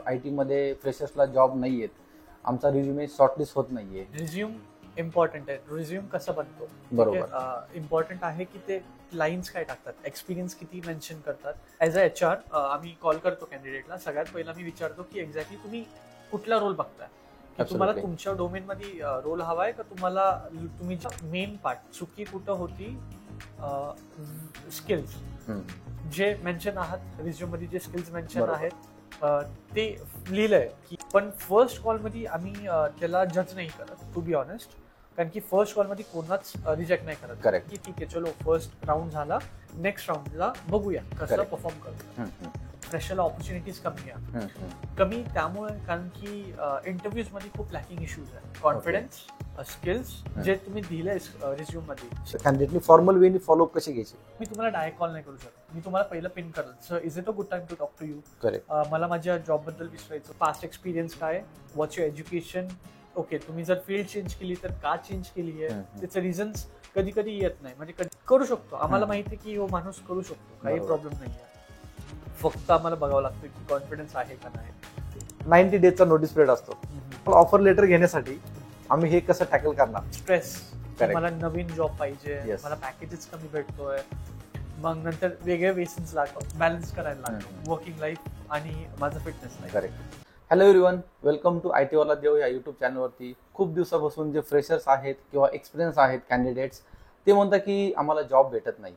IT मध्ये फ्रेशर्सला job नाही आहेत, आमचा रिझ्युमे शॉर्टलिस्ट होत नाहीये. रिझ्यूम इम्पॉर्टंट आहे. रिझ्यूम कसा बनतो? बरोबर. इम्पॉर्टंट आहे की ते लाईन्स काय टाकतात, एक्सपिरियन्स किती मेन्शन करतात. ॲज अ HR आम्ही कॉल करतो कॅन्डिडेटला. सगळ्यात पहिला मी विचारतो की एक्झॅक्टली तुम्ही कुठला रोल बघताय, की तुम्हाला Absolutely. तुमच्या डोमेनमध्ये रोल हवाय का तुम्हाला तुम्ही मेन पार्ट चुकी कुठं होती, स्किल्स जे मेन्शन आहात रिझ्यूम मध्ये, जे स्किल्स मेन्शन बरोबर. आहेत ते लिहिलंय की. पण फर्स्ट कॉल मध्ये आम्ही त्याला जज नाही करत, टू बी ऑनेस्ट. कारण की फर्स्ट कॉल मध्ये कोणाच रिजेक्ट नाही करत. Correct. की ठीक आहे चलो फर्स्ट राऊंड झाला, नेक्स्ट राऊंडला बघूया कसं Correct. परफॉर्म करतो. हम्म, फ्रेशरला ऑपॉर्च्युनिटीज कमी आहे. हम्म. कमी त्यामुळे कारण की इंटरव्ह्यूज मध्ये खूप लॅकिंग इश्यूज आहे. कॉन्फिडन्स, स्किल्स जे तुम्ही दिले रिझ्यूम मध्ये, कॅन्डिडेटली फॉर्मल वेनी फॉलोअप कशी घ्यायची? मी तुम्हाला डायरेक्ट कॉल नाही करू शकत. मी तुम्हाला पहिलं पिन करेल, sir is it a good time to talk to you. Correct. मला माझ्या जॉब बद्दल विचारायचं, पास्ट एक्सपिरियन्स काय, व्हॉट्स युअर एज्युकेशन. ओके, तुम्ही जर फील्ड चेंज केली तर का चेंज केली आहे, त्याचे रिझन्स कधी कधी येत नाही. म्हणजे कधी करू शकतो, आम्हाला माहिती आहे की हो माणूस करू शकतो, काही प्रॉब्लेम नाही आहे. फक्त आम्हाला बघावं लागतं की कॉन्फिडन्स आहे का नाही. 90 डेजचा नोटीस पिरियड असतो. ऑफर लेटर घेण्यासाठी आम्ही हे कसं टॅकल करणार? Stress, Correct. मला नवीन जॉब पाहिजे, Yes. मला पॅकेजेस कमी भेटतोय, मग नंतर वेगळे वेसन्स लागतात, बॅलन्स करायला लागतो वर्किंग लाईफ आणि माझं fitness life. Correct. Hello everyone, welcome to IT वाला देव या युट्यूब चॅनलवरती. खूप दिवसापासून जे फ्रेशर्स आहेत किंवा एक्सपिरियन्स आहेत कॅन्डिडेट्स, ते म्हणतात की आम्हाला जॉब भेटत नाही.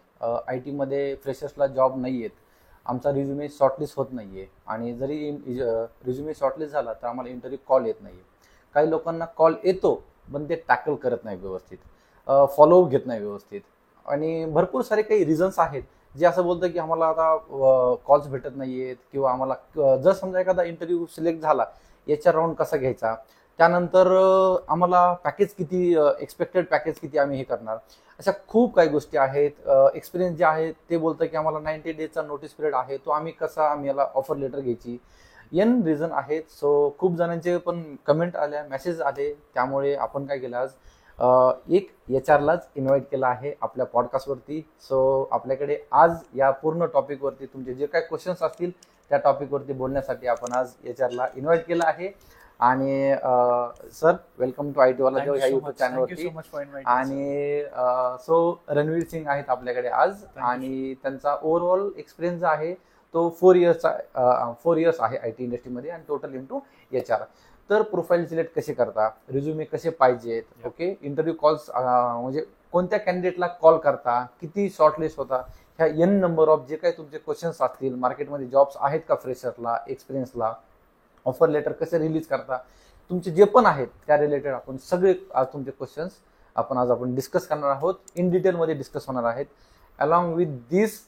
IT मध्ये फ्रेशर्सला जॉब नाही आहेत, आमचा रिझ्युमे शॉर्टलिस्ट होत नाहीये, आणि जरी रिझ्युमे शॉर्टलिस्ट झाला तर आम्हाला इंटरव्ह्यू कॉल येत नाहीये. काही लोकांना कॉल येतो पण ते टॅकल करत नाही व्यवस्थित, फॉलोअप घेत नाही व्यवस्थित, आणि भरपूर सारे काही रिझन्स आहेत जे असं बोलतं की आम्हाला आता कॉल्स भेटत नाहीयेत, किंवा आम्हाला जर समजा एखादा इंटरव्ह्यू सिलेक्ट झाला, याचा राऊंड कसा घ्यायचा, त्यानंतर आम्हाला पॅकेज किती, एक्सपेक्टेड पॅकेज किती आम्ही हे करणार, अशा खूप काही गोष्टी आहेत. एक्सपिरियन्स जे आहे ते बोलतं की आम्हाला 90 डेजचा नोटीस पिरियड आहे, तो आम्ही याला ऑफर लेटर घ्यायची. एन रिझन आहेत. सो खूप जणांचे पण कमेंट आल्या, मेसेज आले, त्यामुळे आपण काय केलं, आज एक HR लाच इन्व्हाइट केलं आहे आपल्या पॉडकास्टवरती. सो आपल्याकडे आज या पूर्ण टॉपिकवरती तुमचे जे काही क्वेश्चन्स असतील त्या टॉपिकवरती बोलण्यासाठी आपण आज HR ला इन्व्हाइट केलं आहे. आणि सर, वेलकम टू IT वाला देव ह्या युट्यूब चॅनलवरती. आणि सो रणवीर सिंग आहेत आपल्याकडे आज, आणि त्यांचा ओव्हरऑल एक्सपिरियन्स जो आहे तो 4 इयर्स आहे IT इंडस्ट्रीमध्ये, आणि टोटल इंटू HR. तर प्रोफाईल सिलेक्ट कसे करता, रिझ्युमे कसे पाहिजेत, ओके, इंटरव्ह्यू कॉल्स म्हणजे कोणत्या कॅन्डिडेटला कॉल करता, किती शॉर्टलिस्ट होता, ह्या N नंबर ऑफ जे काही तुमचे क्वेश्चन्स असतील, मार्केटमध्ये जॉब्स आहेत का फ्रेशरला, एक्सपिरियन्सला, ऑफर लेटर कसे रिलीज करता, तुमचे जे पण आहेत त्या रिलेटेड आपण सगळे आज तुमचे क्वेश्चन्स आपण डिस्कस करणार आहोत. इन डिटेलमध्ये डिस्कस होणार आहेत. Along with this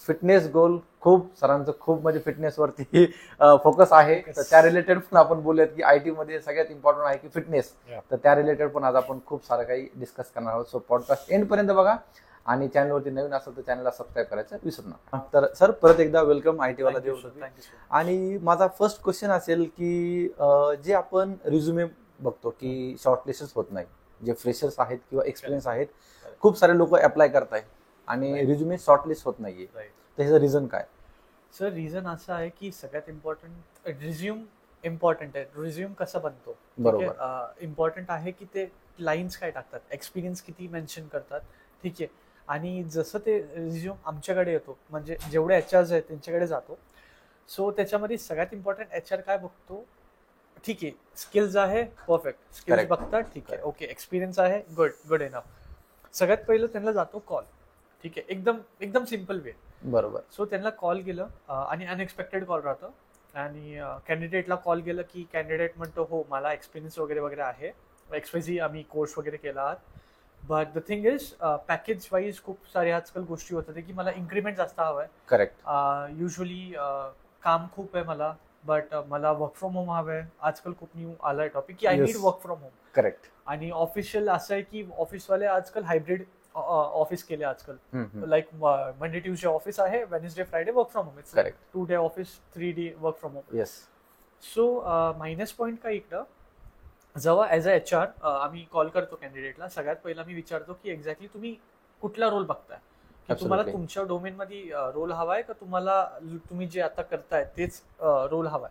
fitness goal, खूप सरांचं खूप म्हणजे फिटनेसवरती फोकस आहे, तर त्या रिलेटेड पण आपण बोलूयात की IT मध्ये सगळ्यात इम्पॉर्टंट आहे की फिटनेस. तर त्या रिलेटेड पण आज आपण खूप सारं काही डिस्कस करणार आहोत. सो पॉडकास्ट एंड पर्यंत बघा, आणि चॅनलवरती नवीन असेल तर चॅनलला सबस्क्राईब करायचं विसरू नका. तर सर, परत एकदा वेलकम IT वाला देव. आणि माझा फर्स्ट क्वेश्चन असेल की जे आपण रिझ्युमे बघतो की शॉर्टलिस्टच होत नाही, जे फ्रेशर्स आहेत किंवा एक्सपिरियन्स आहेत, खूप सारे लोक अप्लाय करताय आणि रिझ्युमे शॉर्टलिस्ट होत नाहीये, तर ह्याचं रिझन काय? सर, रिझन असं आहे की सगळ्यात इम्पॉर्टंट रिझ्यूम इम्पॉर्टंट आहे. रिझ्यूम कसा बनतो? बरोबर. इम्पॉर्टंट आहे की ते लाईन्स काय टाकतात, एक्सपिरियन्स किती मेन्शन करतात, ठीक आहे. आणि जसं ते रिझ्यूम आमच्याकडे येतो, म्हणजे जेवढे HRs आहेत त्यांच्याकडे जातो, सो त्याच्यामध्ये सगळ्यात इम्पॉर्टंट HR काय बघतो, ठीक आहे, स्किल्स आहे, परफेक्ट स्किल्स बघतात, ठीक आहे, ओके, एक्सपिरियन्स आहे, गुड इनफ. सगळ्यात पहिलं त्यांना जातो कॉल, ठीक आहे, एकदम सिम्पल वे. बरोबर. सो त्यांना कॉल केलं, आणि अनएक्सपेक्टेड कॉल राहतं, आणि कॅन्डिडेटला कॉल केलं की कॅन्डिडेट म्हणतो हो मला एक्सपिरियन्स वगैरे आहे, XYZ आम्ही कोर्स वगैरे केला आहात, but the thing is package wise खूप सारे आजकाल गोष्टी होतात की मला इन्क्रीमेंट जास्त हवंय. करेक्ट. युजली काम खूप आहे मला, बट मला वर्क फ्रॉम होम हवंय. आजकाल खूप न्यू आलाय टॉपिक की I need work from home. Correct. आणि ऑफिशियल असं आहे की ऑफिसवाले आजकाल हायब्रिड ऑफिस केले आजकाल, लाईक मंडे ट्यूजडे ऑफिस आहे, Wednesday Friday work from home. It's 2 day office, 3 day work from home. Yes. So minus point काय इकडं, जेव्हा ॲज अ HR आम्ही कॉल करतो कॅन्डिडेटला, सगळ्यात पहिला मी विचारतो की एक्झॅक्टली तुम्ही कुठला रोल बघताय, की तुम्हाला तुमच्या डोमेनमध्ये रोल हवाय का तुम्हाला तुम्ही जे आता करताय तेच रोल हवाय.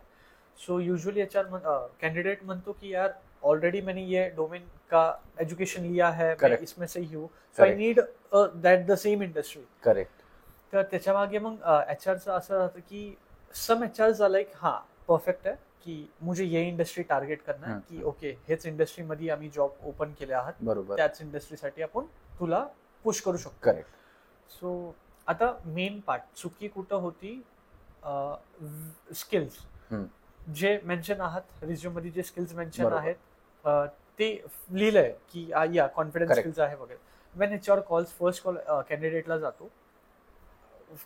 सो यूजुअली एचआर कैंडिडेट म्हणतो की यार ऑलरेडी मैंने ये डोमेन का एजुकेशन लिया है, मैं Correct. इसमें से ही हूँ, so I need that the same industry. Correct. तर त्याच्या मागे मग एचआरचं असं राहतं की सम एचआरच लाईक हा परफेक्ट आहे की मुझे ये इंडस्ट्री टार्गेट करणार आहे की ओके हेच इंडस्ट्रीमध्ये आम्ही जॉब ओपन केले आहात, बरोबर. त्याच इंडस्ट्रीसाठी आपण तुला पुश करू शकतो. करेक्ट. सो आता मेन पार्ट चुकी कुठं होती, स्किल्स जे मेन्शन आहात रिझ्यूम मध्ये, जे स्किल्स मेन्शन बरोबर. आहेत ते लिहिलंय की या कॉन्फिडन्स Correct. स्किल्स आहे वगैरे. When HR calls first call कॅन्डिडेटला जातो,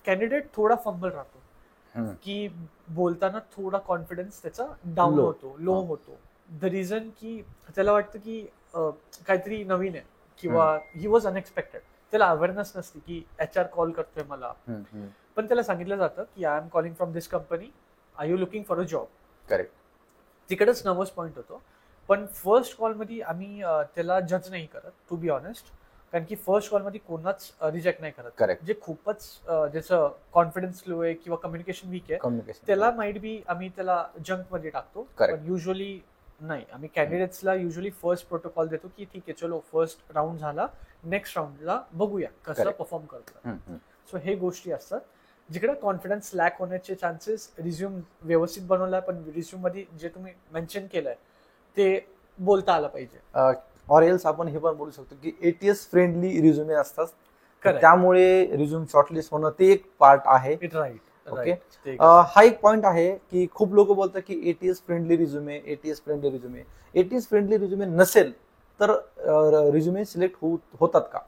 कॅन्डिडेट थोडा फंबल राहतो की बोलताना थोडा कॉन्फिडन्स त्याचा डाऊन Low. होतो, लो होतो. द रिझन की त्याला वाटतं की काहीतरी नवीन आहे किंवा ही वॉज अनएक्सपेक्टेड. त्याला अवेअरनेस नसते की एचआर कॉल करतोय मला, पण त्याला सांगितलं जातं की I am calling from this company, are you looking for a job. Correct. तिकडेच नर्वस पॉईंट होतो. पण फर्स्ट कॉलमध्ये आम्ही त्याला जज नाही करत, टू बी ऑनेस्ट, कारण की फर्स्ट कॉलमध्ये कोणाच रिजेक्ट नाही करत. करेक्ट. जे खूपच ज्याचं कॉन्फिडन्स लो आहे किंवा कम्युनिकेशन वीक आहे कम्युनिकेशन. त्याला माइट बी आम्ही त्याला जंक मध्ये टाकतो. Correct. पण युजली नाही, आम्ही कॅन्डिडेट्सला युजली फर्स्ट प्रोटोकॉल देतो की ठीक आहे चलो फर्स्ट राऊंड झाला, नेक्स्ट राऊंडला बघूया कसं Correct. परफॉर्म करतो. सो हे गोष्टी असतात जिकडे कॉन्फिडन्स लॅक होण्याचे चान्सेस. रिझ्यूम व्यवस्थित बनवला पण रिझ्यूम मध्ये जे तुम्ही मेन्शन केलंय ते बोलता आलं पाहिजे. ऑर एल्स आपण हे पण बोलू शकतो की एटीएस फ्रेंडली रिझ्युमे असतात, Correct. त्यामुळे रिझ्यूम शॉर्टलिस्ट होणं ते एक पार्ट आहे. It right. ओके. हा एक पॉइंट आहे की खूप लोक बोलतात की ATS friendly resume, ATS friendly resume. ATS friendly resume नसेल तर रिझ्युमे सिलेक्ट होतात का?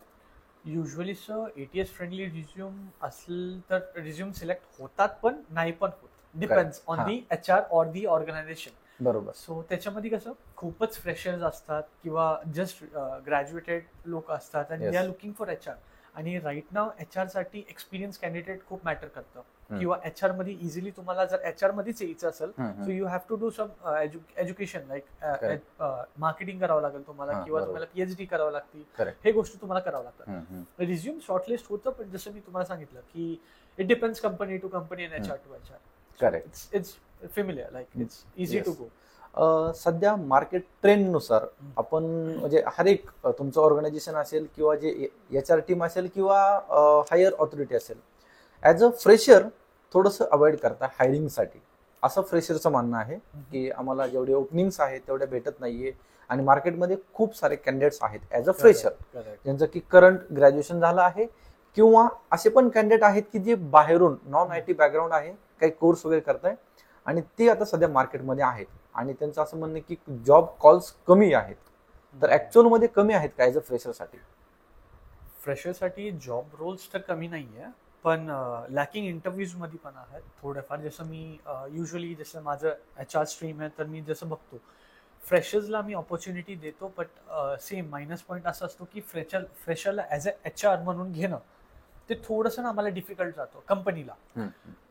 युजली एटीएस फ्रेंडली रिझ्यूम असेल तर रिझ्यूम सिलेक्ट होतात पण नाही पण होत. Depends on the HR or the organisation. बरोबर. सो त्याच्यामध्ये कसं खूपच फ्रेशर्स असतात किंवा जस्ट ग्रॅज्युएटेड लोक असतात आणि Yes. They are looking for HR. आणि राईट नाव एचआर साठी एक्सपिरियन्स कॅन्डिडेट खूप मॅटर करतं. किंवा एचआर मध्ये इझिली तुम्हाला जर एचआर मध्येच यायचं असेल so you have to do some education like marketing करावं लागेल तुम्हाला किंवा बरोबर. तुम्हाला पीएचडी करावं लागते. Correct. हे गोष्टी तुम्हाला करावं लागतात. रिझ्यूम शॉर्टलिस्ट होतं पण जसं मी तुम्हाला सांगितलं की it depends company to company and HR to HR. Correct. It's familiar, like it's easy Yes. To go. सध्या मार्केट ट्रेंडनुसार आपण म्हणजे हर एक तुमचं ऑर्गनायझेशन असेल किंवा जे एचआर टीम असेल किंवा हायर ऑथॉरिटी असेल, ॲज अ फ्रेशर थोडंसं अवॉइड करता हायरिंगसाठी, असं फ्रेशरचं म्हणणं आहे की आम्हाला जेवढे ओपनिंग्स आहेत तेवढे भेटत नाहीये आणि मार्केटमध्ये खूप सारे कॅन्डिडेट्स आहेत ॲज अ फ्रेशर ज्यांचं की करंट ग्रॅज्युएशन झालं आहे किंवा असे पण कॅन्डिडेट आहेत की जे बाहेरून नॉन आय टी बॅकग्राऊंड आहे, काही कोर्स वगैरे करताय आणि ते आता सध्या मार्केटमध्ये आहेत आणि त्यांचं असं म्हणणं की जॉब कॉल्स कमी आहेत. तर ऍक्च्युअल मध्ये कमी आहेत का ॲज अ फ्रेशरसाठी? फ्रेशरसाठी जॉब रोल्स तर कमी नाहीये पण लॅकिंग इंटरव्ह्यूज मध्ये पण आहेत थोडेफार. जसं मी युजली जसं माझं एचआर स्ट्रीम आहे तर मी जसं बघतो फ्रेशर्सला मी ऑपॉर्च्युनिटी देतो, बट सेम मायनस पॉईंट असा असतो की फ्रेशरला ॲज अ एचआर म्हणून घेणं ते थोडंसं ना आम्हाला डिफिकल्ट जातो कंपनीला.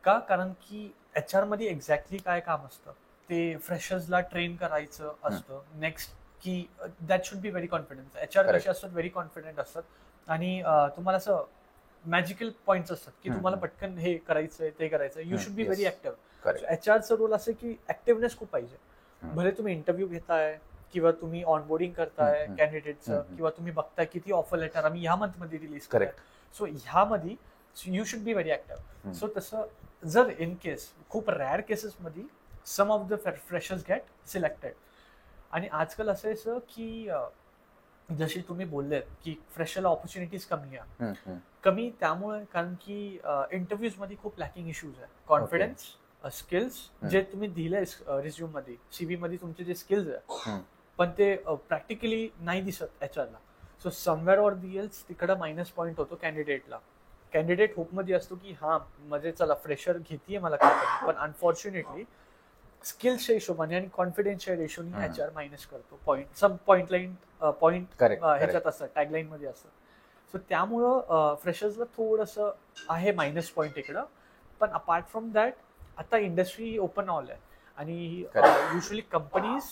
का? कारण की एचआर मध्ये एक्झॅक्टली काय काम असतं ते फ्रेशर्सला ट्रेन करायचं असतं. नेक्स्ट की that should be very confidence. HR कसे असतात व्हेरी कॉन्फिडंट असतात आणि तुम्हाला असं मॅजिकल पॉईंट्स असतात की तुम्हाला पटकन हे करायचंय ते करायचं. You should be very active. एचआरचं रोल असं की ऍक्टिव्हनेस खूप पाहिजे. भले तुम्ही इंटरव्ह्यू घेताय किंवा तुम्ही ऑनबोर्डिंग करताय कॅन्डिडेटचं किंवा तुम्ही बघताय किती ऑफर लेटर आम्ही ह्या मंथमध्ये रिलीज करताय. सो ह्यामध्ये you should be very active. So तसं जर इन केस खूप रेअर केसेसमध्ये some of the freshers get selected. आणि आजकाल असं आहे की जशी तुम्ही बोललेत की फ्रेशरला ऑपॉर्च्युनिटीज कमी आहे. कमी त्यामुळे कारण की इंटरव्ह्यूज मध्ये खूप लॅकिंग इश्यूज आहे. कॉन्फिडन्स, स्किल्स जे तुम्ही दिले रिझ्यूम मध्ये, सीव्ही मध्ये तुमचे जे स्किल्स आहे पण ते प्रॅक्टिकली नाही दिसत एचआरला. So somewhere or the else तिकडं मायनस पॉईंट होतो कॅन्डिडेटला. कॅन्डिडेट होपमध्ये असतो की हा म्हणजे चला फ्रेशर घेतीये मला कंपनी, पण अनफॉर्च्युनेटली स्किल्सच्या हिशोबाने आणि कॉन्फिडन्सच्या रेशोने एचआर मायनस करतो. पॉईंट ह्याच्यात असतात, टॅगलाईन मध्ये असतं. सो त्यामुळं फ्रेशर्सला थोडंसं आहे मायनस पॉईंट इकडं. पण अपार्ट फ्रॉम दॅट आता इंडस्ट्री ओपन ऑल आहे आणि युजली कंपनीज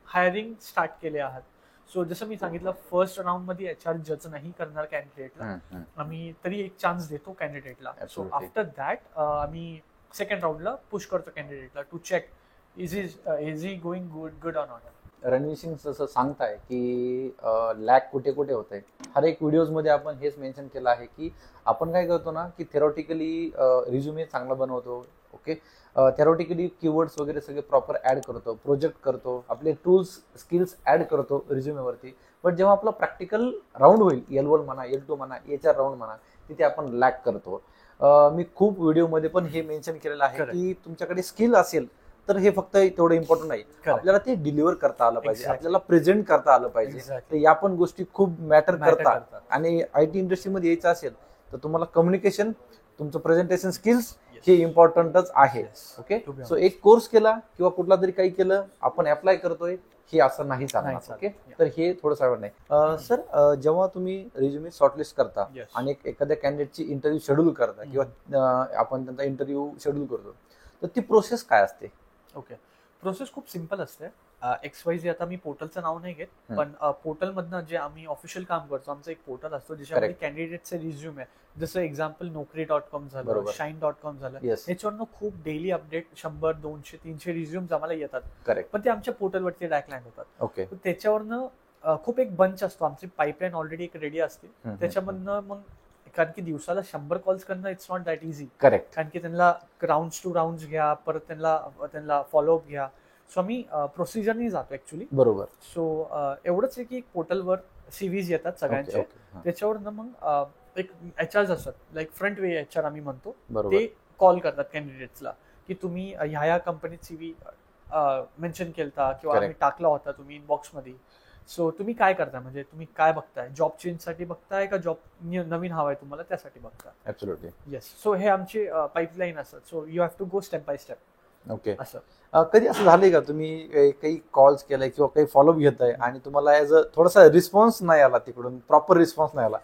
हायरिंग स्टार्ट केले आहात. सो जसं मी सांगितलं फर्स्ट राऊंड मध्ये एचआर जज नाही करणार कॅन्डिडेटला, आम्ही तरी एक चान्स देतो कॅन्डिडेटला. सो आफ्टर दॅट आम्ही सेकंड राऊंडला पुश करतो कॅन्डिडेटला to check is he going good or not. Ranveer Singh जसं सांगताय की लॅक कुठे कुठे होत आहे, हर एक व्हिडिओजमध्ये आपण हेच मेन्शन केलं आहे की आपण काय करतो ना की थेरॉटिकली रिझ्युमे चांगला बनवतो. ओके, थेरॉटिकली कीवर्ड्स वगैरे सगळे प्रॉपर ऍड करतो, प्रोजेक्ट करतो, आपले टूल्स स्किल्स ऍड करतो रिझ्युमेवरती. बट जेव्हा आपला प्रॅक्टिकल राऊंड होईल, L1 म्हणा, L2 म्हणा, HR राऊंड म्हणा, तिथे आपण लॅक करतो. मी खूप व्हिडिओमध्ये पण हे मेन्शन केलेलं आहे की तुमच्याकडे स्किल असेल तर हे फक्त तेवढं इम्पॉर्टंट नाही, आपल्याला ते डिलिव्हर करता आलं पाहिजे, आपल्याला प्रेझेंट करता आलं पाहिजे. तर या पण गोष्टी खूप मॅटर करतात. आणि IT इंडस्ट्रीमध्ये यायचं असेल तर तुम्हाला कम्युनिकेशन, तुमचं प्रेझेंटेशन स्किल्स हे इम्पॉर्टंटच आहे. ओके, सो एक कोर्स केला किंवा कुठला तरी काही केलं, आपण अप्लाय करतोय, हे असं नाही चालणार. ओके, तर हे थोडंसं आवड नाही. सर, जेव्हा तुम्ही रिझ्युमे शॉर्टलिस्ट करता आणि एखाद्या कॅन्डिडेटची इंटरव्ह्यू शेड्यूल करता किंवा आपण त्यांचा इंटरव्ह्यू शेड्यूल करतो, तर ती प्रोसेस काय असते? ओके, प्रोसेस खूप सिम्पल असते. XYZ, आता मी पोर्टलचं नाव नाही घेत, पण पोर्टल मधनं जे आम्ही ऑफिशियल काम करतो, आमचं एक पोर्टल असतो ज्याच्यामध्ये कॅन्डिडेटचे रिझ्युमे, जसं एक्झाम्पल Naukri.com झालं, Shine.com झालं, याच्यावरनं खूप डेली अपडेट 100, 200, 300 रिझ्युम्स आम्हाला येतात. पण ते आमच्या पोर्टलवरती रॅकलँड होतात. ओके, त्याच्यावरनं खूप एक बंच असतो, आमची पाईपलाईन ऑलरेडी एक रेडी असते. त्याच्यामधनं मग कारण की दिवसाला 100 कॉल्स करणं it's not that easy. Correct, कारण की त्यांना राऊंड्स टू राऊंड्स घ्या, परत त्यांना फॉलोअप घ्या. सो आम्ही प्रोसिजरनी जातो ऍक्च्युली. बरोबर. सो एवढंच आहे की पोर्टलवर CVs येतात सगळ्यांचे. त्याच्यावरनं मग एक HRs असतात, लाईक फ्रंट वे HR आम्ही म्हणतो, ते कॉल करतात कॅन्डिडेट्सला की तुम्ही ह्या कंपनीत CV मेन्शन केलता किंवा आम्ही टाकला होता तुम्ही इनबॉक्समध्ये. सो तुम्ही काय करताय, म्हणजे तुम्ही काय बघताय, जॉब चेंजसाठी बघताय का जॉब नवीन हवाय तुम्हाला त्यासाठी बघताय? Absolutely, yes. सो हे आमचे पाईपलाईन असतात. So you have to go step by step. Okay, असं कधी असं झालंय का तुम्ही काही कॉल्स केलाय किंवा काही फॉलोअप घेताय आणि तुम्हाला ऍज अ थोडासा रिस्पॉन्स नाही आला, तिकडून प्रॉपर रिस्पॉन्स नाही आला?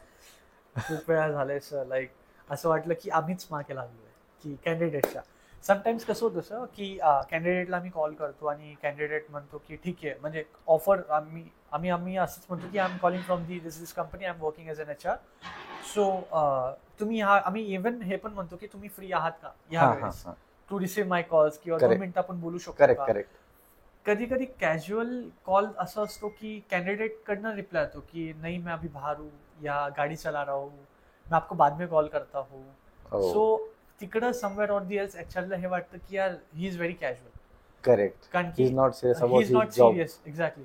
खूप वेळा झालंय सर. लाईक असं वाटलं की आम्हीच मागे लागलोय की कॅन्डिडेटच्या. समटाइम्स कसं होतं सर की कॅन्डिडेटला आम्ही कॉल करतो आणि कॅन्डिडेट म्हणतो की ठीक आहे, म्हणजे ऑफर आम्ही असंच म्हणतो की I am calling from this company, I am working as an HR. So तुम्ही आम्ही इव्हन हे पण म्हणतो की तुम्ही फ्री आहात का या वेळेस टू रिसीव्ह माय कॉल्स, किंवा 2 मिनिटं आपण बोलू शकतो का? कधी कधी कॅज्युअल कॉल असं असतो की कॅन्डिडेट कडनं रिप्लाय येतो की नाही मैं अभी बाहर हूँ या गाडी चला रहा हूँ, मैं आपको बाद में कॉल करता हूँ. सो तिकडं समवेअर ऑर दी एल्स HRला हे वाटतं की यार he is very casual. Correct, कारण की he is not serious. Exactly,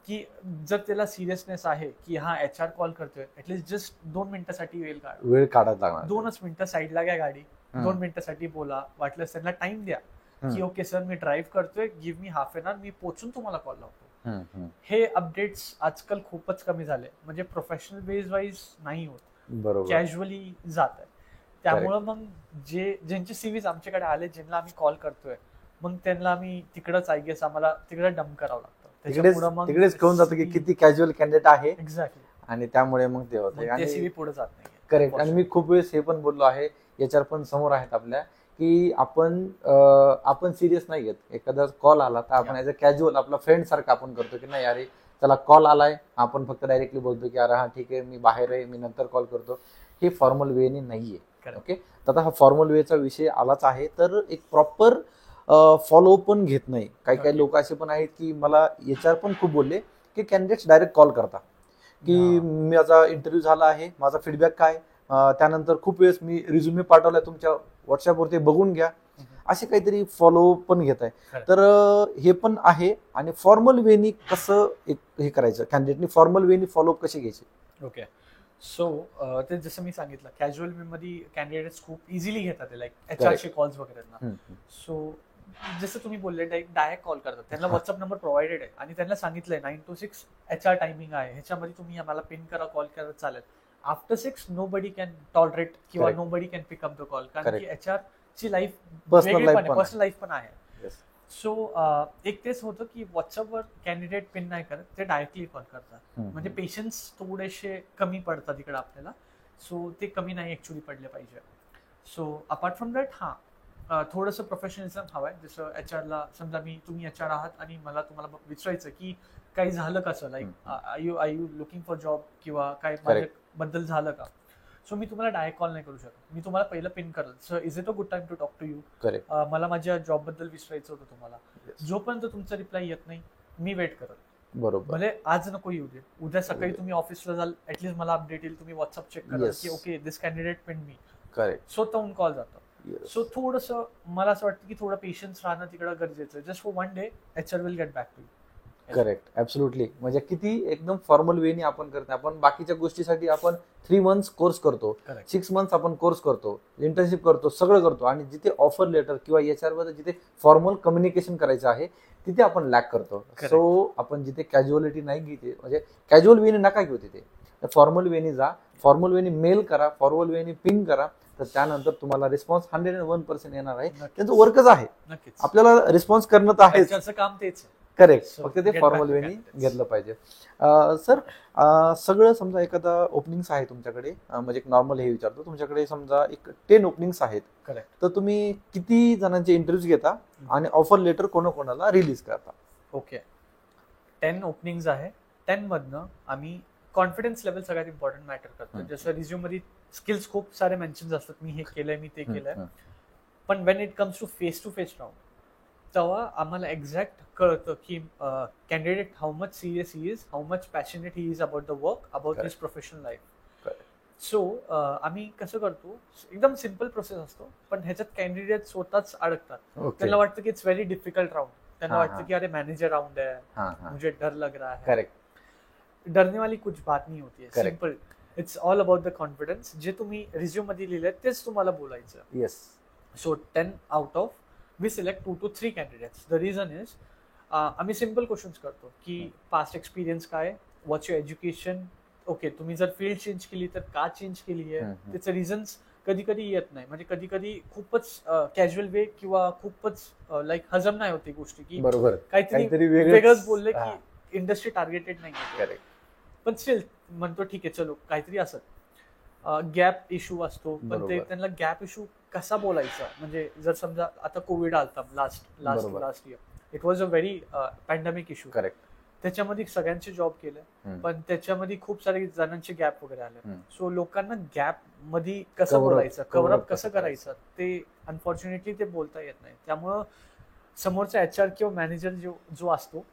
की जर त्याला सिरियसनेस आहे की हा HR कॉल करतोय, ऍटलीस्ट जस्ट 2 मिनिटासाठी वेळ काढायला लागणार. 2च मिनिटं साईडला घ्या गाडी, 2 मिनिटासाठी बोला, वाटल्यास त्यांना टाइम द्या की ओके सर मी ड्राईव्ह करतोय, give me half an hour, मी पोचून तुम्हाला कॉल लावतो. हे अपडेट्स आजकाल खूपच कमी झाले, म्हणजे प्रोफेशनल बेस वाईज नाही होत, कॅज्युअली जात आहे. त्यामुळं मग ज्यांचे CVs आमच्याकडे आले, ज्यांना आम्ही कॉल करतोय, मग त्यांना आम्ही तिकडच आय गेस आम्हाला तिकडे डंप करावं लागतं. तिकडेच कळून जातं की किती कॅज्युअल कॅन्डिडेट आहे. एक्झॅक्टली, आणि त्यामुळे मग ते होते आणि CV पुढे जात नाही. करेक्ट. आणि मी खूप वेळेस हे पण बोललो आहे, HR पण समोर आहेत आपल्या, की आपण सिरियस नाही घेत. एखादा कॉल आला तर आपण ऍज अ कॅज्युअल आपला फ्रेंड सारखं आपण करतो की नाही अरे चला कॉल आलाय, आपण फक्त डायरेक्टली बोलतो की अरे हा ठीक आहे, मी बाहेर आहे, मी नंतर कॉल करतो. हे फॉर्मल वेने नाहीये. ओके, तर आता हा फॉर्मल वेचा विषय आलाच आहे, तर एक प्रॉपर फॉलोअप पण घेत नाही. काही लोक असे पण आहेत की मला HR पण खूप बोलले की कॅन्डिडेट्स डायरेक्ट कॉल करतात की माझा इंटरव्ह्यू झाला आहे, माझा फीडबॅक काय, त्यानंतर खूप वेळेस मी रिझ्युमे पाठवलाय तुमच्या व्हॉट्सअपवरती, बघून घ्या, असे काहीतरी फॉलोअप पण घेत आहे. तर हे पण आहे. आणि फॉर्मल वेनी कसं हे करायचं, कॅन्डिडेटनी फॉर्मल वेनी फॉलोअप कसे घ्यायचे? ओके, सो ते जसं मी सांगितलं, कॅज्युअल वे मध्ये कॅन्डिडेट्स खूप इझिली घेतात, लाईक HRचे कॉल्स वगैरे. सो जसं तुम्ही बोलले डायरेक्ट कॉल करतात, त्यांना व्हॉट्सअप नंबर प्रोव्हाइडेड आहे आणि त्यांना सांगितलंय 9 to 6 HR टायमिंग आहे, ह्याच्यामध्ये तुम्ही आम्हाला पिन करा, कॉल करा, चालेल. आफ्टर 6 नोबडी कॅन टॉलरेट किंवा nobody can pick up the call, कारण की HR ची लाईफ पर्सनल लाईफ पण आहे. सो एक तेच होतं की व्हॉट्सअपवर कॅन्डिडेट पिन नाही करत, ते डायरेक्टली कॉल करतात. म्हणजे पेशन्स थोडेसे कमी पडतात इकडे आपल्याला. सो ते कमी नाही ऍक्च्युली पडले पाहिजे. सो अपार्ट फ्रॉम दॅट थोडंसं प्रोफेशनलिझम हवंय. जसं HRला समजा तुम्ही HR आहात आणि मला तुम्हाला विचारायचं की काही झालं कसं, like I you looking for job किंवा काय माझ्याबद्दल झालं का. सो मी तुम्हाला डायरेक्ट कॉल नाही करू शकत, मी तुम्हाला पहिलं पिन करेल, sir is it a good time to talk to you, correct. मला माझ्या जॉब बद्दल विचारायचं होतं तुम्हाला. जोपर्यंत तुमचा रिप्लाय येत नाही मी वेट करेल. बरोबर. भले आज नको येऊ दे, उद्या सकाळी तुम्ही ऑफिसला जाल, ऍटलीस्ट मला अपडेट येईल, तुम्ही व्हॉट्सअप चेक कराल की ओके दिस कॅन्डिडेट पिन मी. करेक्ट. स्वतःहून कॉल जातो. सो थोडंसं मला असं वाटतं की थोडं पेशन्स राहणं तिकडं गरजेचं आहे. Just for one day HR will get back to you. Correct. Absolutely. म्हणजे किती एकदम फॉर्मल वेनी आपण करतो. आपण बाकीच्या गोष्टीसाठी आपण 3 मंथ्स कोर्स करतो, 6 मंथ्स आपण कोर्स करतो, इंटर्नशिप करतो, सगळं करतो, आणि जिथे ऑफर लेटर किंवा HR मध्ये जिथे फॉर्मल कम्युनिकेशन करायचं आहे तिथे आपण लॅक करतो. सो आपण जिथे कॅज्युअलिटी नाही घेते, म्हणजे कॅज्युअल वेनी नका घेऊ, तिथे फॉर्मल वेनी जा, फॉर्मल वेनी मेल करा, फॉर्मल वेनी पिंग करा, तर त्यानंतर तुम्हाला रिस्पॉन्स 101% येणार आहे. त्यांचं वर्कच आहे, नक्कीच आपल्याला रिस्पॉन्स करणं तर आहेच. त्याचं काम तेच आहे. करेक्ट. So, फक्त ते get formal back to Veni candidates. घेतलं पाहिजे. सर, सगळं समजा एखादा ओपनिंग्स आहे तुमच्याकडे, म्हणजे एक नॉर्मल हे विचारतो, तुमच्याकडे समजा एक 10 ओपनिंग्स आहेत, करेक्ट, तर तुम्ही किती जणांचे इंटरव्ह्यूज घेता आणि ऑफर लेटर कोणाकोणाला रिलीज करता? ओके, 10 ओपनिंग्स आहे. 10 मधनं आम्ही कॉन्फिडन्स लेवल सगळ्यात इम्पॉर्टंट मॅटर करतो. जसं रिझ्यूम मध्ये स्किल्स खूप सारे मेन्शन असतात, मी हे केलंय, मी ते केलंय, पण when it comes to face round, तेव्हा आम्हाला एक्झॅक्ट कळतं की candidate how much serious he is, how much passionate he is about the work, about his professional life. So आम्ही कसं करतो, एकदम सिम्पल प्रोसेस असतो, पण ह्याच्यात कॅन्डिडेट स्वतःच अडकतात. त्यांना वाटतं की इट्स व्हेरी डिफिकल्ट राउंड, त्यांना वाटतं की अरे मॅनेजर राउंड है, मुझे डर लग रहा है. करेक्ट. डरने वाली कुछ बात नहीं होती है, simple. It's all about the confidence. जे तुम्ही रिझ्यूम मध्ये लिहिलंय तेच तुम्हाला बोलायचं. Yes. So 10 out of we select 2 to 3 candidates. The reason is आम्ही सिम्पल क्वेश्चन्स करतो की पास्ट एक्सपिरियन्स काय, व्हॉट्स युअर एज्युकेशन, ओके तुम्ही जर फील्ड चेंज केली तर का चेंज केली आहे, त्याचे रिझन्स कधी कधी येत नाही, म्हणजे कधी कधी खूपच कॅज्युअल वे किंवा खूपच लाईक हजम नाही होती गोष्टी की बरोबर काहीतरी वेगळंच बोलले की इंडस्ट्री टार्गेटेड नाही. पण स्टील म्हणतो ठीक आहे चलो काहीतरी असत. गॅप इश्यू असतो, पण ते त्यांना गॅप इश्यू कसा बोलायचा, म्हणजे जर समजा आता कोविड आलता last year, it was a very pandemic issue. Correct. त्याच्यामध्ये सगळ्यांचे जॉब केले, पण त्याच्यामध्ये खूप सारे जणांचे गॅप वगैरे आले. सो लोकांना गॅप मध्ये कसं बोलायचं, कव्हरअप कसं करायचं, ते अनफॉर्च्युनेटली ते बोलता येत नाही. त्यामुळं समोरचा HR किंवा मॅनेजर जो असतो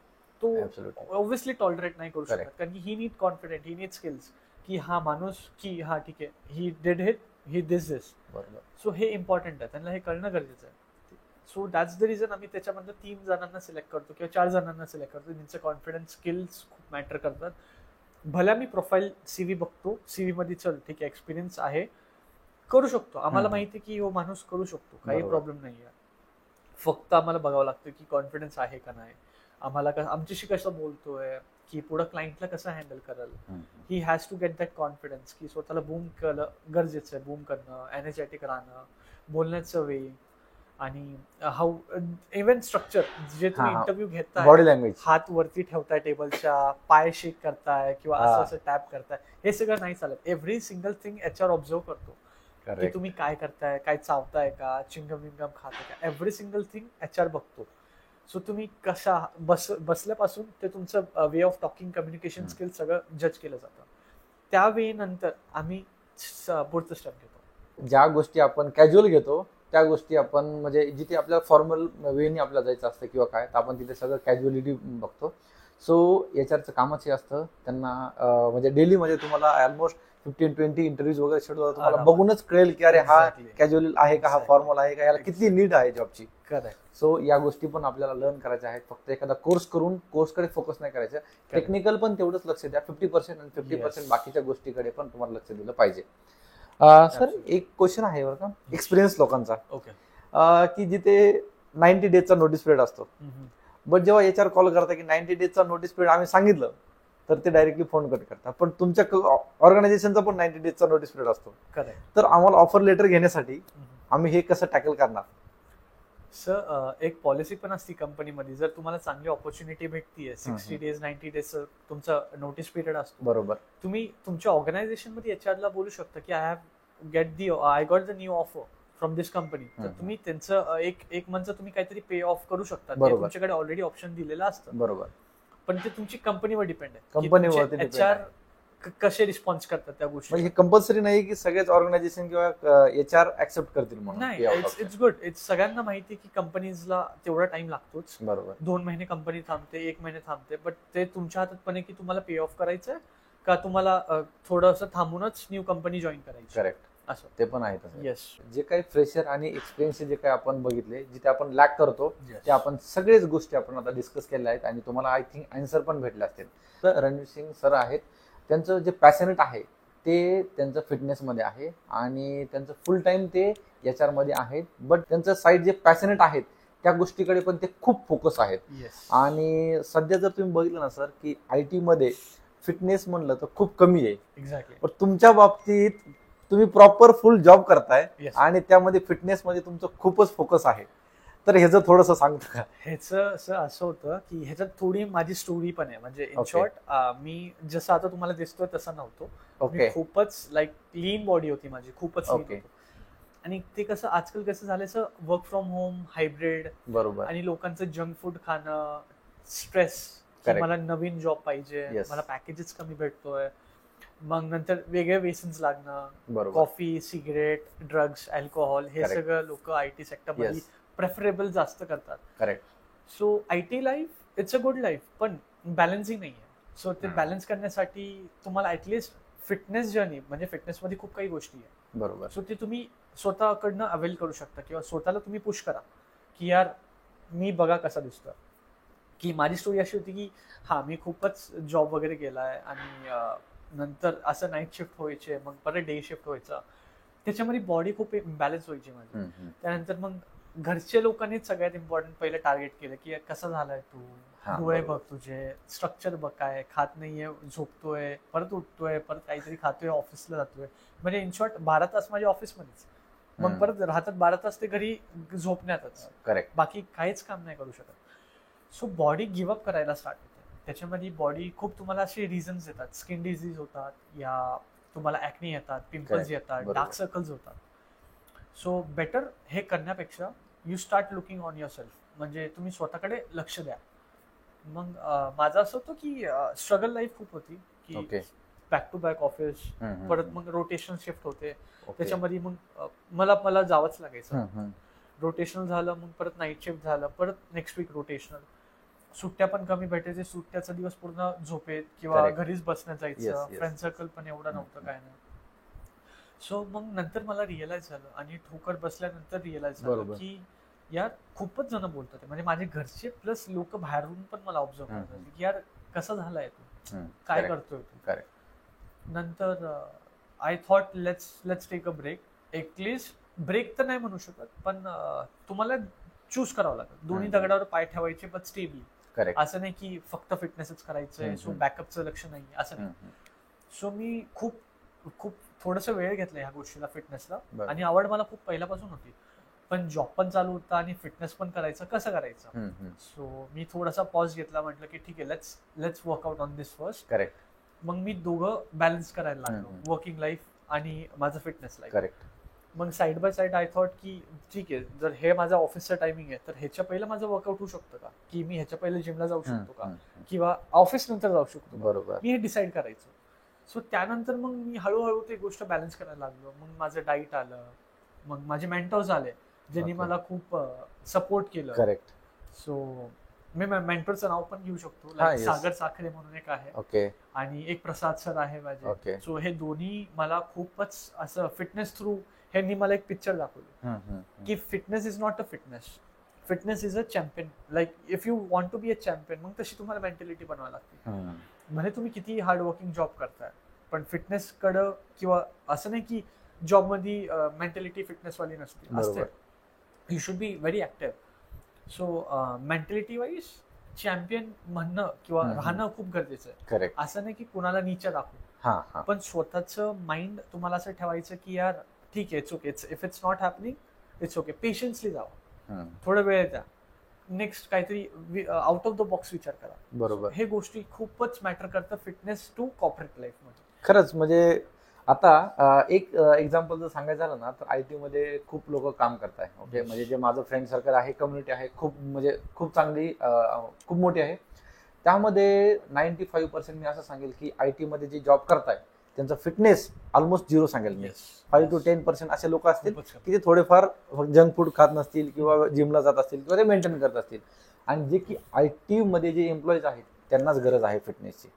तो ऑब्व्हियसली टॉलरेट नाही करू शकत, कारण की ही नीड कॉन्फिडेंट, ही नीड स्किल्स, की हा माणूस की हा ठीक आहे, he did hit, he this. So हे इम्पॉर्टंट आहे, त्यांना हे कळणं गरजेचं आहे. सो दॅट्स द रिझन आम्ही त्याच्यामध्ये 3 जणांना सिलेक्ट करतो किंवा 4 जणांना सिलेक्ट करतो, ज्यांचे कॉन्फिडन्स स्किल्स खूप मॅटर करतात. भल्या मी प्रोफाईल CV बघतो, CV मध्ये चल ठीक आहे एक्सपिरियन्स आहे, करू शकतो, आम्हाला माहिती की हो माणूस करू शकतो, काही प्रॉब्लेम नाही आहे. फक्त आम्हाला बघावं लागतं की कॉन्फिडन्स आहे का नाही, आम्हाला आमच्याशी कसं बोलतोय, की पुढं क्लायंटला कसं हँडल कराल. He has to get that confidence की स्वतःला बूम केलं गरजेचं आहे, बूम करणं, एनर्जेटिक राहणं, बोलण्याचं वे, आणि हाऊ इव्हन स्ट्रक्चर, जे तुम्ही इंटरव्ह्यू घेताय, बॉडी लँग्वेज, हात वरती ठेवताय टेबलच्या, पाय शेक करताय किंवा असं टॅप करताय, हे सगळं नाही चालत. Every single thing HR observe करतो, की तुम्ही काय करताय, काय चावताय का, चिंगम विंगम खाताय का, एव्हरी सिंगल थिंग HR बघतो. सो तुम्ही कशा बसल्यापासून ते तुमचं way of talking, communication skill सगळं जज केलं जातं. त्या वे नंतर आम्ही पुढचं स्टेप घेतो. ज्या गोष्टी आपण कॅज्युअल घेतो त्या गोष्टी आपण, म्हणजे जिथे आपल्याला फॉर्मल वेनी आपल्याला जायचं असतं किंवा काय, तर आपण तिथे सगळं कॅज्युअलिटी बघतो. सो HRचं कामच हे असतं, त्यांना म्हणजे डेली म्हणजे तुम्हाला ऑलमोस्ट 15-20 इंटरव्ह्यूज वगैरे शेड्यूल होतं, तुम्हाला बघूनच कळेल की अरे हा कॅज्युअल आहे का, हा फॉर्मल आहे का, याला किती नीड आहे जॉबची. सो या गोष्टी पण आपल्याला लर्न करायच्या आहेत. फक्त एखादा कोर्स करून कोर्सकडे फोकस नाही करायचं, टेक्निकल पण तेवढंच लक्ष द्या, 50% आणि 50% बाकीच्या गोष्टीकडे पण तुम्हाला लक्ष दिलं पाहिजे. सर एक क्वेश्चन आहे बरं का, एक्सपिरियन्स लोकांचा, की जिथे 90 डेजचा नोटीस पिरियड असतो, बट जेव्हा HR कॉल करता की 90 डेजचा नोटीस पिरियड आम्ही सांगितलं तर ते डायरेक्टली फोन कट करतात, पण तुमच्या ऑर्गनायझेशनचा पण 90 डेजचा नोटीस पिरियड असतो. तर आम्हाला ऑफर लेटर घेण्यासाठी आम्ही हे कसं टॅकल करणार? सर एक पॉलिसी पण असते कंपनीमध्ये, जर तुम्हाला चांगली ऑपॉर्च्युनिटी भेटतीये, 60 डेज 90 डेज तुमचा नोटीस पिरियड असतो, बरोबर, तुम्ही तुमच्या ऑर्गनायझेशन मध्ये HR ला बोलू शकता की I got the new offer from this company. तर तुम्ही त्यांचं एक मंथचं तुम्ही काहीतरी पे ऑफ करू शकता, तुमच्याकडे ऑलरेडी ऑप्शन दिलेलं असतं. बरोबर, पण ते तुमची कंपनीवर डिपेंड आहे, कंपनीवर HR कसे रिस्पॉन्स करतात त्या गोष्टी. म्हणजे हे कंपल्सरी नाही की सगळेच ऑर्गनायझेशन किंवा HR ऍक्सेप्ट करतील म्हणून. नाही, इट्स गुड. सगळ्यांना माहिती की कंपनीजला तेवढा टाइम लागतोच. बरोबर. 2 महिने कंपनी थांबते, 1 महिने थांबते, बट ते तुमच्या हातात पण आहे की तुम्हाला पे ऑफ करायचंय का तुम्हाला थोडंसं थांबूनच न्यू कंपनी जॉईन करायची. करेक्ट. असं ते पण आहे. येस. जे काही फ्रेशर आणि एक्सपिरियन्स जे काही आपण बघितले, जिथे आपण लॅक करतो ते आपण सगळेच गोष्टी आपण आता डिस्कस केल्या आहेत आणि तुम्हाला आय थिंक आन्सर पण भेटले असतील. तर रणवीर सिंग सर आहेत, त्यांचं जे पॅशनेट आहे ते त्यांचं फिटनेसमध्ये आहे आणि त्यांचं फुल टाइम ते HR मध्ये आहेत. बट त्यांचं साईड जे पॅशनेट आहेत त्या गोष्टीकडे पण ते खूप फोकस आहेत. आणि सध्या जर तुम्ही बघितलं ना सर की IT मध्ये फिटनेस म्हणलं तर खूप कमी आहे. एक्झॅक्टली. पण तुमच्या बाबतीत तुम्ही प्रॉपर फुल जॉब करताय आणि त्यामध्ये फिटनेस मध्ये तुमचं खूपच फोकस आहे. तर ह्याचं थोडंसं सांगता का? ह्याचं असं होतं की ह्याच्यात थोडी माझी स्टोरी पण आहे. म्हणजे इन शॉर्ट, मी जसं आता तुम्हाला दिसतोय तसं नव्हतो. मी खूपच लाईक क्लीन बॉडी होती माझी, खूपच क्लीन होती. आणि ते कसं आजकाल कसं झालं, वर्क फ्रॉम होम, हायब्रिड, बरोबर, आणि लोकांचं जंक फूड खाणं, स्ट्रेस, मला नवीन जॉब पाहिजे, मला पॅकेजेस कमी भेटतोय, मग नंतर वेगळे व्यसन्स लागणं, कॉफी, सिगरेट, ड्रग्स, अल्कोहोल, हे सगळं लोक IT सेक्टर मध्ये प्रेफरेबल जास्त करतात. Correct. So IT life it's a good life, पण बॅलन्सिंग नाही आहे. सो ते बॅलन्स करण्यासाठी तुम्हाला ऍटलिस्ट फिटनेस जर्नी, म्हणजे फिटनेसमध्ये खूप काही गोष्टी आहे. बरोबर. सो ते तुम्ही स्वतःकडनं अवेल करू शकता किंवा स्वतःला तुम्ही पुश करा की यार मी बघा कसा दिसतोय. की माझी स्टोरी अशी होती की मी खूपच जॉब वगैरे केलाय आणि नंतर असं नाईट शिफ्ट व्हायचे, मग परत डे शिफ्ट व्हायचं, त्याच्यामध्ये बॉडी खूप इम्बॅलन्स व्हायची माझी. त्यानंतर मग घरच्या लोकांनीच सगळ्यात इम्पॉर्टंट पहिलं टार्गेट केलं की कसं झालाय तू, डोळे बघ तुझे, स्ट्रक्चर बघ, काय खात नाहीये, झोपतोय, परत उठतोय, परत काहीतरी खातोय, ऑफिसला जातोय. म्हणजे इन शॉर्ट 12 तास माझ्या ऑफिसमध्येच, मग परत राहतात 12 तास ते घरी झोपण्यातच. करेक्ट. बाकी काहीच काम नाही करू शकत. सो बॉडी गिव्हअप करायला स्टार्ट होते. त्याच्यामध्ये बॉडी खूप तुम्हाला असे रिझन्स देतात, स्किन डिझीज होतात, या तुम्हाला ऍक्नी येतात, पिंपल्स येतात, डार्क सर्कल्स होतात. सो बेटर हे करण्यापेक्षा you start looking on your self, म्हणजे तुम्ही स्वतःकडे लक्ष द्या. मग माझं असं होतं की स्ट्रगल लाईफ खूप होती की बॅक टू बॅक ऑफिस, परत मग रोटेशनल शिफ्ट होते. त्याच्यामध्ये मग मला जावंच लागायचं. रोटेशनल झालं, मग परत नाईट शिफ्ट झालं, परत नेक्स्ट वीक रोटेशनल. सुट्ट्या पण कमी भेटायचे, सुट्ट्याचा दिवस पूर्ण झोपेत किंवा घरीच बसण्यात जायचं. फ्रेंड सर्कल पण एवढं नव्हतं, काय नाही. सो मग नंतर मला रिअलाइज झालं आणि ठोकर बसल्यानंतर रिअलाइज झालं की यार खूपच जण बोलतात, म्हणजे माझे घरचे प्लस लोक बाहेरून पण मला ऑब्झर्व करतात की यार कसं झालाय तू, काय करतोय तू. नंतर I thought let's take a break. At least break तर नाही म्हणू शकत, पण तुम्हाला चूज करावं लागतं. दोन्ही दगडावर पाय ठेवायचे, पण स्टेबली. असं नाही की फक्त फिटनेसच करायचंय, सो बॅकअपचं लक्ष नाही, असं नाही. सो मी खूप थोडस वेळ घेतला ह्या गोष्टीला, फिटनेसला. आणि आवड मला खूप पहिल्यापासून होती, पण जॉब पण चालू होता आणि फिटनेस पण करायचं, कसं करायचं. सो मी थोडासा पॉज घेतला, म्हटलं की ठीक आहे, let's workout on this first. Correct. मग मी दोघं बॅलन्स करायला लागलो, वर्किंग लाईफ आणि माझं फिटनेस लाईफ. करेक्ट. मग side by side I thought की ठीक आहे, जर हे माझं ऑफिसचं टायमिंग आहे तर ह्याच्या पहिलं माझं वर्कआउट होऊ शकतं का, की मी ह्याच्या पहिलं जिमला जाऊ शकतो का, किंवा ऑफिस नंतर जाऊ शकतो. बरोबर. मी हे डिसाईड करायचं. सो त्यानंतर मग मी हळूहळू ते गोष्ट बॅलन्स करायला लागलो. मग माझं डाईट आलं, मग माझे मेंटर्स आले ज्यांनी मला खूप सपोर्ट केलं. करेक्ट. सो मी मेंटरचं नाव पण घेऊ शकतो, सागर साखरे म्हणून एक आहे. ओके. आणि एक प्रसाद सर आहे माझे. ओके. सो हे दोन्ही मला खूपच असं फिटनेस थ्रू ह्यांनी मला एक पिक्चर दाखवली की fitness is not a fitness is a champion. Like if you want to be a champion, मग तशी तुम्हाला मेंटॅलिटी बनवावी लागते. म्हणजे तुम्ही किती हार्ड वर्किंग जॉब करताय, पण फिटनेस कडं, किंवा असं नाही की जॉब मध्ये मेंटॅलिटी फिटनेसवाली नसते, असते. You should be very active. So mentality wise champion म्हणणं किंवा राहणं खूप गरजेचं आहे. करेक्ट. असं नाही की कुणाला नीचा दाखवू, पण स्वतःचं माइंड तुम्हाला असं ठेवायचं की यार ठीक आहे, it's okay, if it's not happening it's okay. Patiently जावं, थोडं वेळ द्या, नेक्स्ट काहीतरी आउट ऑफ द बॉक्स विचार करा. बरोबर. हे गोष्टी खूपच मॅटर करतं फिटनेस टू कॉर्पोरेट लाईफ मध्ये. खरंच. म्हणजे आता एक एक्झाम्पल जर सांगायचं झालं ना, तर IT मध्ये खूप लोक काम करताय. ओके. म्हणजे जे माझं फ्रेंड सर्कल आहे, कम्युनिटी आहे, खूप म्हणजे खूप चांगली, खूप मोठी आहे. त्यामध्ये 95% मी असं सांगेल की IT मध्ये जे जॉब करताय त्यांचा फिटनेस ऑलमोस्ट 0 सांगेल मी. 5 to 10% असे लोक असतील की ते थोडेफार जंक फूड खात नसतील किंवा जिमला जात असतील किंवा ते मेंटेन करत असतील. आणि जे की IT मध्ये जे एम्प्लॉईज आहेत त्यांनाच गरज आहे फिटनेसची.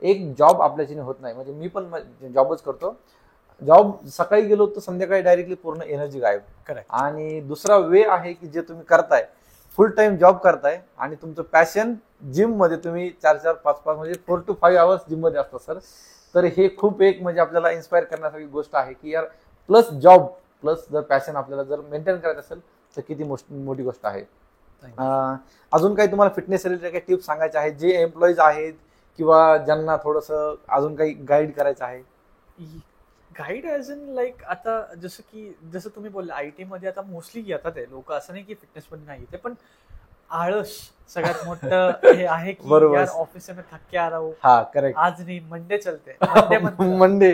एक जॉब आपल्याच्याने होत नाही, म्हणजे मी पण जॉबच करतो. जॉब सकाळी गेलो तर संध्याकाळी डायरेक्टली पूर्ण एनर्जी गायब. करेक्ट. आणि दुसरा वे आहे की जे तुम्ही करताय फुल टाइम जॉब करताय आणि तुमचं पॅशन जिम मध्ये तुम्ही 4-4, 5-5 म्हणजे 4 to 5 hours जिम मध्ये असतात सर. तर हे खूप एक म्हणजे आपल्याला इन्स्पायर करण्यासारखी गोष्ट आहे की यार प्लस जॉब प्लस जर पॅशन आपल्याला जर मेंटेन करायचं असेल तर किती मोठी गोष्ट आहे. अजून काही तुम्हाला फिटनेस रिलेटेड काही टिप्स सांगायचे आहेत जे एम्प्लॉईज आहेत किंवा ज्यांना थोडंसं अजून काही गाईड करायचं आहे? गाईड ॲज इन लाईक आता जसं तुम्ही बोलले IT मध्ये आता मोस्टली येतात आहे लोक, असं नाही की फिटनेस मध्ये नाही येते, पण आळस सगळ्यात मोठं हे आहे की बरोबर. यार ऑफिस में थक के आ रहा हूँ, हा करेक्ट. आज नहीं मंडे चलते मंडे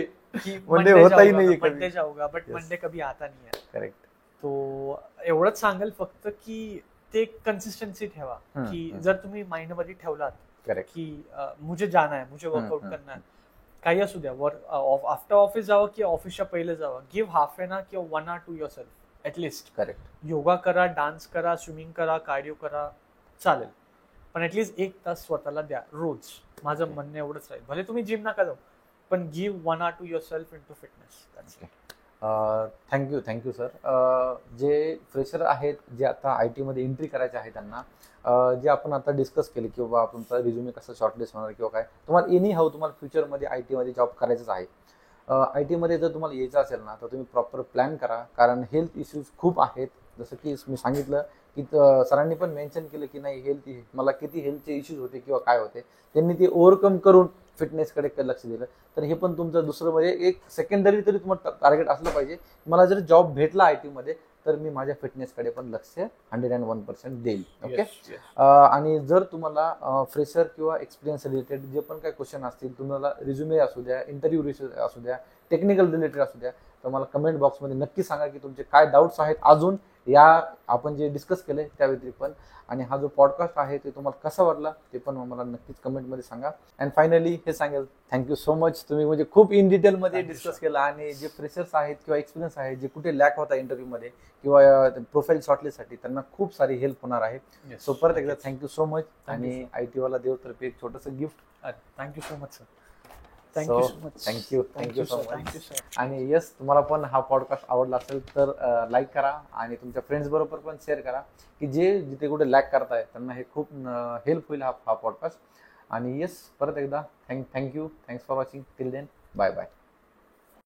मंडे होता ही नाही कभी. मंडे जाऊंगा बट Yes. मंडे कभी आता नहीं है. करेक्ट. तो एवढंच सांगेल फक्त की ते कन्सिस्टन्सी ठेवा की जर तुम्ही माइंड मध्ये ठेवलात करेक्ट. की मुझे जाना है, मुझे वर्कआउट हम्म. करना है, काही असू द्या, आफ्टर ऑफिस जावं की ऑफिसच्या पहिले जावं, गिव्ह हाफ एन आवर किंवा 1 hour to yourself at least. Correct. Yoga करा, डान्स करा, स्विमिंग करा, कार्डिओ करा, चालेल, पण ऍटलीस्ट 1 तास स्वतःला द्या रोज. माझं म्हणणं एवढंच राहील. भले तुम्ही जिम नका जाऊ, पण give 1 hour to yourself into fitness. Thank you sir. जे फ्रेशर आहेत जे आता IT मध्ये एंट्री करायचे आहे त्यांना जे आपण आता डिस्कस केले की बाबा तुमचा रिझ्युमे कसं शॉर्टलिस्ट होणार किंवा काय, तुम्हाला एनी हाऊ तुम्हाला फ्युचरमध्ये IT मध्ये जॉब करायचंच आहे. IT मध्ये जर तुम्हाला यायचं असेल ना तर तुम्ही प्रॉपर प्लॅन करा, कारण हेल्थ इश्यूज खूप आहेत. जसं की मी सांगितलं की सरांनी पण मेन्शन केलं की नाही मला किती हेल्थचे इश्यूज होते किंवा काय होते, त्यांनी ते ओव्हरकम करून फिटनेसकडे लक्ष दिलं. तर हे पण तुमचं दुसरं म्हणजे एक सेकंडरी तरी तुम्हाला टार्गेट असलं पाहिजे. मला जर जॉब भेटला IT मध्ये तर मी माझ्या फिटनेसकडे पण लक्ष 101% देईल. ओके. आणि जर तुम्हाला फ्रेशर किंवा एक्सपिरियन्स रिलेटेड जे पण काही क्वेश्चन असतील, तुम्हाला रिझ्युमे असू द्या, इंटरव्ह्यू असू द्या, टेक्निकल रिलेटेड असू द्या, तर मला कमेंट बॉक्समध्ये नक्की सांगा की तुमचे काय डाऊट्स आहेत अजून या आपण जे डिस्कस केले त्या व्यतिरिक्त पण. आणि हा जो पॉडकास्ट आहे ते तुम्हाला कसा वाटला ते पण मला नक्कीच कमेंटमध्ये सांगा. अँड फायनली हे सांगेल, थँक्यू सो मच. तुम्ही म्हणजे खूप इन डिटेलमध्ये डिस्कस केला आणि जे फ्रेशर्स आहेत किंवा एक्सपिरियन्स आहे जे कुठे लॅक होता इंटरव्ह्यूमध्ये किंवा प्रोफाईल शॉर्टलिस्टसाठी त्यांना खूप सारी हेल्प होणार आहे. सो परत एकदा थँक्यू सो मच. आणि IT वाला देवतर्फे एक छोटंसं gift. Thank you so much sir. Thank you so much. आणि येस, तुम्हाला पण हा पॉडकास्ट आवडला असेल तर लाईक करा आणि तुमच्या फ्रेंड्स बरोबर पण शेअर करा की जे जिथे कुठे लॅक करताय त्यांना हे खूप हेल्प होईल हा पॉडकास्ट. आणि येस, परत एकदा thank you. Thanks for watching. Till then, bye bye.